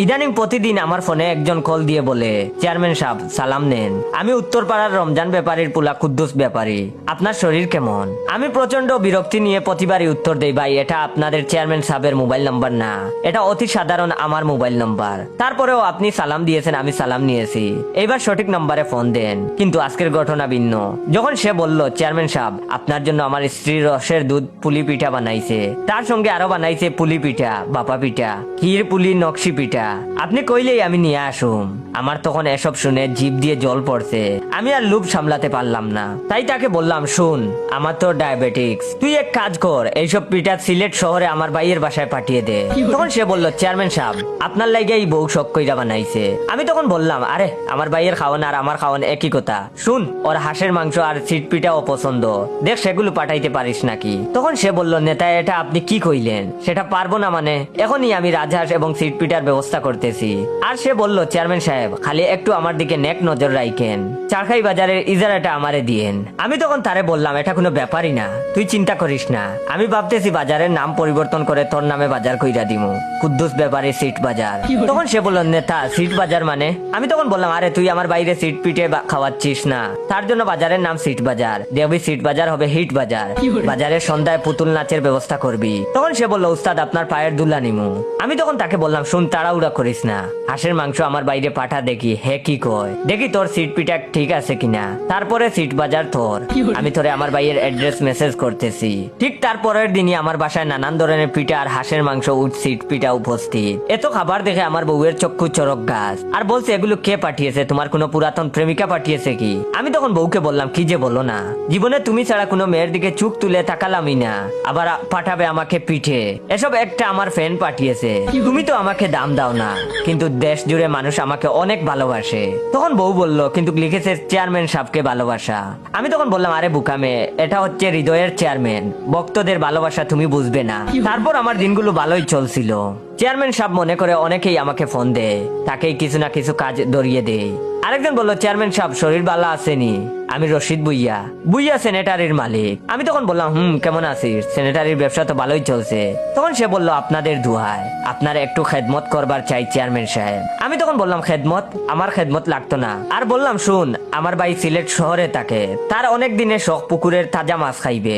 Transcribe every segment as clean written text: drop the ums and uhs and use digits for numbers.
ইদানিং প্রতিদিন আমার ফোনে একজন কল দিয়ে বলে, চেয়ারম্যান সাহেব সালাম নেন। আমি উত্তরপাড়ার রমজান ব্যাপারীর পোলা কুদ্দুস ব্যাপারী, আপনার শরীর কেমন? আমি প্রচন্ড বিরক্তি নিয়ে প্রতিবারই উত্তর দেই, ভাই এটা আপনাদের চেয়ারম্যান সাহেবের মোবাইল নাম্বার না, এটা অতি সাধারণ আমার মোবাইল নাম্বার। তারপরেও আপনি সালাম দিয়েছেন, আমি সালাম নিয়েছি, এইবার সঠিক নাম্বারে ফোন দেন। কিন্তু আজকের ঘটনা ভিন্ন। যখন সে বলল, চেয়ারম্যান সাহেব আপনার জন্য আমার স্ত্রীর রসের দুধ পুলি পিঠা বানাইছে, তার সঙ্গে আরো বানাইছে পুলি পিঠা, বাপা পিঠা, ক্ষীর পুলি, নকশি পিঠা, আপনি কইলেই আমি নিয়ে আসুম। আমার তখন এসব শুনে জিভ দিয়ে জল পড়ছে, আমি আর লোভ সামলাতে পারলাম না। তাই তাকে বললাম, শুন আমার তো ডায়াবেটিক্স, তুই এক কাজ কর, এইসব পিঠা সিলেট শহরে আমার ভাইয়ের বাসায় পাঠিয়ে দে। তখন সে বলল, চেয়ারম্যান সাহেব আপনার লাগে এই বউ শখ কইরা বানাইছে। আমি তখন বললাম, আরে আমার ভাইয়ের খাওয়ান আর আমার খাওয়ান একই কথা, শুন ওর হাঁসের মাংস আর সিট পিঠা অপছন্দ, দেখ সেগুলো পাঠাইতে পারিস নাকি। তখন সে বলল, নেতা এটা আপনি কি কইলেন, সেটা পারবো না মানে, এখনই আমি রাজহাঁস এবং সিট পিঠার ব্যবস্থা করতেছি। আর সে বলল, চেয়ারম্যান সাহেব খালি একটু আমার দিকে নেক নজর রাখেন, চারখাই বাজারের ইজারাটা আমারে দিয়েন। আমি তখন তারে বললাম, এটা কোনো ব্যাপারই না, তুই চিন্তা করিস না, আমি ভাবতেছি বাজারের নাম পরিবর্তন করে তোর নামে বাজার কইরা দিমু, কুদ্দুস ব্যাপারী সিট বাজার। তখন সে বলল, নেতা সিট বাজার মানে? আমি তখন বললাম, আরে তুই আমার বাইরে সিট পিঠে খাওয়াচ্ছিস না, তার জন্য বাজারের নাম সিট বাজার, দেখবি সিট বাজার হবে হিট বাজার, বাজারের সন্ধ্যায় পুতুল নাচের ব্যবস্থা করবি। তখন সে বলল, উস্তাদ আপনার পায়ের দুলা নিমু। আমি তখন তাকে বললাম, শুন তাড়াহুড়া করিস না, হাঁসের মাংস আমার বাইরে পাঠা, দেখি হে কি কয়, দেখি তোর সিট পিঠা ঠিক আছে কিনা, তারপরে সিট বাজার তোর। আমি তোরে আমার ভাইয়ের অ্যাড্রেস মেসেজ করতেছি। ঠিক তারপরের দিনই আমার বাসায় নানান ধরনের পিঠা আর হাঁসের মাংস, উট সিট পিঠা উপস্থিত। এত খাবার দেখে আমার বউয়ের চক্ষু চরক গাছ, আর বলছে, এগুলো কে পাঠিয়েছে, তোমার কোনো পুরাতন প্রেমিকা পাঠিয়েছে কি? আমি তখন বউকে বললাম, কি যে বলো না, জীবনে তুমি ছাড়া কোনো মেয়ের দিকে চোখ তুলে তাকালামই না, আবার পাঠাবে আমাকে পিঠে, এসব একটা আমার ফ্যান পাঠিয়েছে। তুমি তো আমাকে দাম দাও না, কিন্তু দেশ জুড়ে মানুষ আমাকে অনেক ভালোবাসে। তখন বউ বলল, কিন্তু লিখেছে চেয়ারম্যান সাহেবকে ভালোবাসা। আমি তখন বললাম, আরে বুকামে, এটা হচ্ছে হৃদয়ের চেয়ারম্যান, ভক্তদের ভালোবাসা তুমি বুঝবে না। তারপর আমার দিনগুলো ভালোই চলছিল। চেয়ারম্যান সাহেব মনে করে অনেকেই আমাকে ফোন দেয়, তাকেই কিছু না কিছু কাজ ধরিয়ে দেয়। আরেকজন বলল, চেয়ারম্যান সাহেব শরীর ভালো আসেনি, আমি রশিদ বুইয়া, বুইয়া স্যানিটারির মালিক। আমি তখন বললাম, কেমন আছিস, স্যানিটারির ব্যবসা তো ভালোই চলছে। তখন সে বলল, আপনাদের দুহায়, আপনার একটু খেদমত করবার চাই চেয়ারম্যান সাহেব। আমি তখন বললাম, খেদমত? আমার খেদমত লাগতো না। আর বললাম, শুন আমার ভাই সিলেট শহরে থাকে, তার অনেক দিনের শখ পুকুরের তাজা মাছ খাইবে,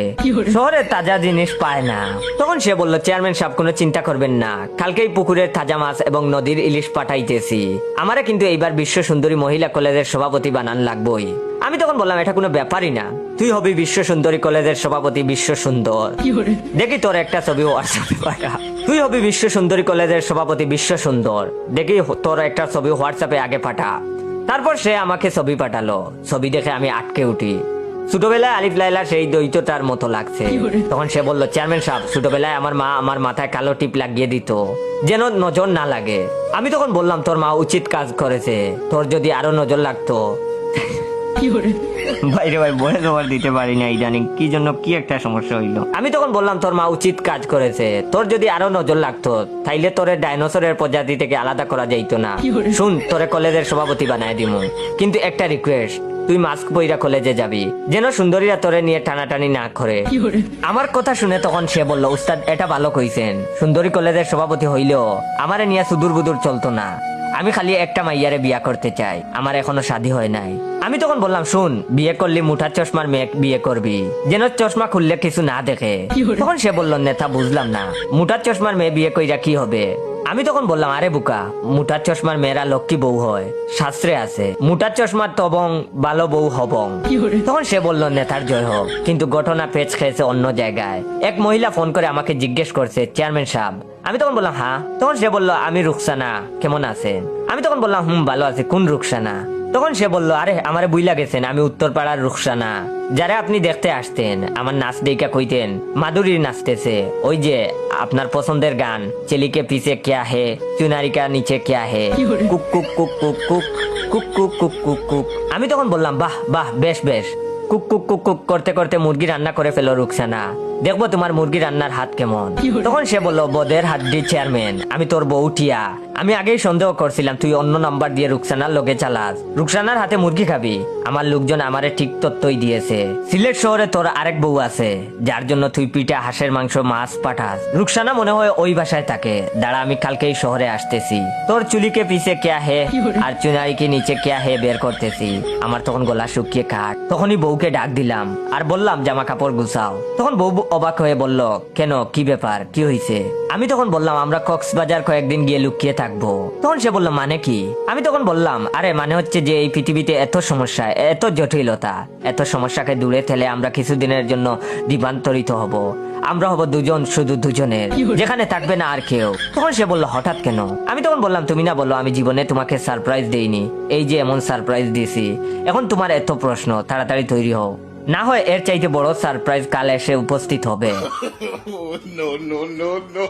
শহরে তাজা জিনিস পায় না। তখন সে বলল, চেয়ারম্যান সাহেব কোনো চিন্তা করবেন না, কালকেই পুকুরের তাজা মাছ এবং নদীর ইলিশ পাঠাইতেছি। আমারে কিন্তু এইবার বিশ্ব সুন্দরী মহিলা কলেজের সভাপতি বানান লাগবই। আমি তখন বললাম, এটা কোনো ব্যাপারই না, তুই হবি বিশ্ব সুন্দরী কলেজের সভাপতি, বিশ্ব সুন্দর, দেখি তোর একটা ছবি হোয়াটসঅ্যাপে পাঠা। তুই হবি বিশ্ব সুন্দরী কলেজের সভাপতি, বিশ্ব সুন্দর, দেখি তোর একটা ছবি হোয়াটসঅ্যাপে আগে পাঠা। তারপর সে আমাকে ছবি পাঠালো, ছবি দেখে আমি আটকে উঠি। ছোটবেলায় আলিফ লাইলা সেই দ্বৈততার মতো লাগছে। তখন সে বলল, চেয়ারম্যান সাহেব ছোটবেলায় আমার মা আমার মাথায় কালো টিপ লাগিয়ে দিত, যেন নজর না লাগে। আমি তখন বললাম, তোর মা উচিত কাজ করেছে, তোর যদি আরো নজর লাগতো। বাইরে ভাই বলে তোমার দিতে পারি না, ইদানিং কি জন্য কি একটা সমস্যা হইলো। আমি তখন বললাম, তোর মা উচিত কাজ করেছে, তোর যদি আরো নজর লাগতো তাইলে তোরে ডাইনোসরের প্রজাতি থেকে আলাদা করা যাইতো না। শুন তোরে কলেজের সভাপতি বানায় দিমু, কিন্তু একটা রিকোয়েস্ট, তুই মাস্ক পইরা কলেজে যাবি, যেন সুন্দরীরা তোরে নিয়ে টানাটানি না করে। আমার কথা শুনে তখন সে বলল, উস্তাদ এটা ভালো কইছেন, সুন্দরী কলেজের সভাপতি হইলেও আমারে নিয়ে সুদূর বুদুর চলতো না, আমি খালি একটা মাইয়ারে বিয়া করতে চাই, আমার এখনো শাদী হয় নাই। আমি তখন বললাম, শুন বিয়ে করলি মুঠার চশমার মেয়ে বিয়ে করবি, যেন চশমা খুললে কিছু না দেখে। তখন সে বলল, নেতা বুঝলাম না, মুঠার চশমার মেয়ে বিয়ে কইরা কি হবে? আমি তখন বললাম, আরে বুকা, মুঠার চশমার মেয়েরা লক্ষ্মী বউ হয়, শাস্ত্রে আছে, মুঠার চশমার তবং ভালো বউ হবং। তখন সে বলল, নেতার জয় হোক, কিন্তু ঘটনা পেচ খেয়েছে অন্য জায়গায়। এক মহিলা ফোন করে আমাকে জিজ্ঞেস করছে, চেয়ারম্যান সাহেব। আমি তখন বললাম, হ্যাঁ। তখন সে বলল, আমি রুকসানা, কেমন আছেন? আমি তখন বললাম, ভালো আছি, কোন রুকসানা? তখন সে বলল, আরে আমারে বুইলা গেছেন, আমি উত্তরপাড়ার রুকসানা, যারা আপনি দেখতে আসতেন, আমার নাচ দেখা কইতেন, মাধুরীর নাচতেছে, ওই যে আপনার পছন্দের গান, চেলিকে পিছে ক্যা হে, চুনারিকা নিচে ক্যা হে, কুক কুক কুক কুক কুক কুক কুক কুক কুক কুক। আমি তখন বললাম, বাহ বাহ, বেশ বেশ। কুক কুক কুক কুক করতে করতে মুরগি রান্না করে ফেলো রুকসানা। দেখবো তোমার মুরগি রান্নার হাত কেমন। তখন সে বলল, বদের হাড্ডি চেয়ারম্যান, আমি তোর বউটিয়া। আমি আগেই সন্দেহ করছিলাম তুই অন্য নাম্বার দিয়ে রুকসানার লগে চালাস। রুকসানার হাতে মুরগি খাবি। আমার লোকজন আমারে ঠিক তত্ত্বই দিয়েছে। সিলেট শহরে তোর আরেক বউ আছে, যার জন্য তুই পিঠা, হাঁসের মাংস, মাছ পাঠাস। রুকসানা মনে হয় ওই বাসায় থাকে। দাঁড়া, আমি কালকেই শহরে আসতেছি। তোর চুলিকে পিছে কেয়া হে আর চুনারি কে নিচে কেয়া হে বের করতেছি। আমার তখন গলা শুকিয়ে কাট। তখনই বউকে ডাক দিলাম আর বললাম, জামা কাপড় গুছাও। তখন বউ অবাক হয়ে বলল, কেন, কি ব্যাপার, কি হয়েছে? আমি তখন বললাম, আমরা কক্সবাজার কয়েকদিন গিয়ে লুকিয়ে থাকবো। তখন সে বলল, মানে কি? আমি তখন বললাম, আরে মানে হচ্ছে যে এই পৃথিবীতে এত সমস্যা, এত জটিলতা, এত সমস্যাকে দূরে ঠেলে আমরা কিছুদিনের জন্য দ্বীপান্তরিত হব। আমরা হব দুজন, শুধু দুজনের, যেখানে থাকবে না আর কেউ। তখন সে বলল, হঠাৎ কেন? আমি তখন বললাম, তুমি না বললো আমি জীবনে তোমাকে সারপ্রাইজ দেইনি, এই যে এমন সারপ্রাইজ দিয়েছি। এখন তোমার এত প্রশ্ন, তাড়াতাড়ি তৈরি হও, না হয় এর চাইতে বড় সারপ্রাইজ কাল এসে উপস্থিত হবে। No, no, no, no.